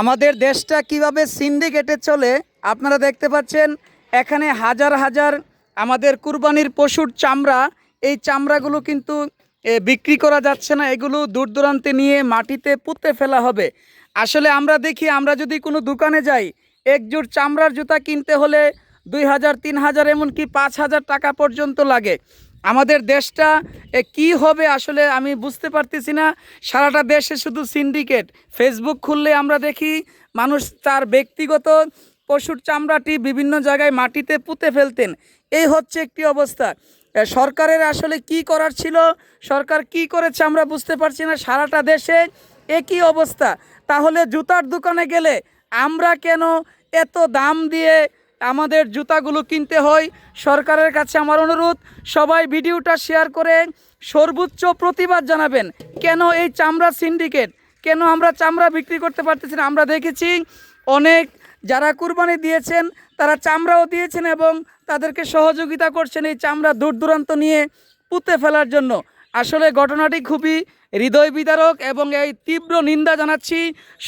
আমাদের দেশটা কিভাবে সিন্ডিকেটে চলে আপনারা দেখতে পাচ্ছেন। এখানে হাজার হাজার আমাদের কুরবানির পশুর চামড়া, এই চামড়াগুলো কিন্তু বিক্রি করা যাচ্ছে না, এগুলো দূর দূরান্তে নিয়ে মাটিতে পুঁতে ফেলা হবে। আসলে আমরা দেখি, আমরা যদি কোনো দোকানে যাই, এক জোড় চামড়ার জুতা কিনতে হলে 2,000 3,000 এমনকি 5,000 টাকা পর্যন্ত লাগে। আমাদের দেশটা কি হবে আসলে আমি বুঝতে পারতেছি না। সারাটা দেশে শুধু সিন্ডিকেট। ফেসবুক খুললে আমরা দেখি মানুষ তার ব্যক্তিগত পশুর চামড়াটি বিভিন্ন জায়গায় মাটিতে পুঁতে ফেলতেন। এই হচ্ছে একটি অবস্থা। সরকারের আসলে কি করার ছিল, সরকার কি করেছে আমরা বুঝতে পারছি না। সারাটা দেশে একই অবস্থা। তাহলে জুতার দোকানে গেলে আমরা কেন এত দাম দিয়ে আমাদের জুতাগুলো কিনতে হয়? সরকারের কাছে আমার অনুরোধ, সবাই ভিডিওটা শেয়ার করে সর্বোচ্চ প্রতিবাদ জানাবেন। কেন এই চামড়া সিন্ডিকেট, কেন আমরা চামড়া বিক্রি করতে পারতেছি না? আমরা দেখেছি অনেক যারা কুরবানি দিয়েছেন তারা চামড়াও দিয়েছেন এবং তাদেরকে সহযোগিতা করছেন এই চামড়া দূর দূরান্ত নিয়ে পুঁতে ফেলার জন্য। আসলে ঘটনাটি খুবই হৃদয় বিদারক এবং এই তীব্র নিন্দা জানাচ্ছি।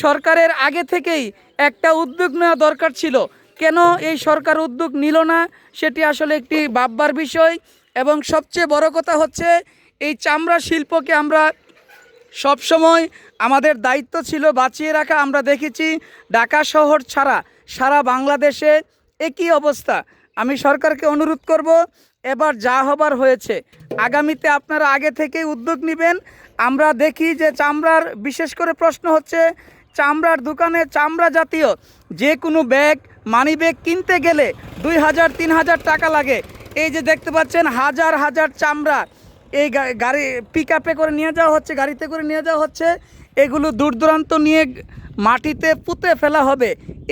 সরকারের আগে থেকেই একটা উদ্যোগ নেওয়া দরকার ছিল। কেন এই সরকার উদ্যোগ নিল না, সেটি আসলে একটি ভাববার বিষয়। এবং সবচেয়ে বড় কথা হচ্ছে, এই চামড়া শিল্পকে আমরা সবসময় আমাদের দায়িত্ব ছিল বাঁচিয়ে রাখা। আমরা দেখেছি ঢাকা শহর ছাড়া সারা বাংলাদেশে একই অবস্থা। আমি সরকারকে অনুরোধ করব, এবার যা হবার হয়েছে, আগামীতে আপনারা আগে থেকেই উদ্যোগ নেবেন। আমরা দেখি যে চামড়ার বিশেষ করে প্রশ্ন হচ্ছে, চামড়ার দোকানে চামড়া জাতীয় যে কোনো ব্যাগ, মানি ব্যাগ কিনতে গেলে 2,000 3,000 টাকা লাগে। এই যে দেখতে পাচ্ছেন হাজার হাজার চামড়া এই গাড়ি পিক আপে করে নিয়ে যাওয়া হচ্ছে, গাড়িতে করে নিয়ে যাওয়া হচ্ছে। এগুলো দূর দূরান্ত নিয়ে মাটিতে পুঁতে ফেলা হবে।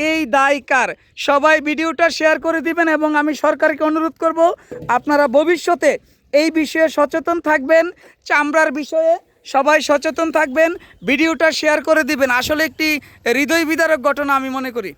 এই দায় কার? সবাই ভিডিওটা শেয়ার করে দিবেন এবং আমি সরকারকে অনুরোধ করব আপনারা ভবিষ্যতে এই বিষয়ে সচেতন থাকবেন। চামড়ার বিষয়ে সবাই সচেতন থাকবেন, ভিডিওটা শেয়ার করে দিবেন। আসলে একটি হৃদয় বিদারক ঘটনা আমি মনে করি।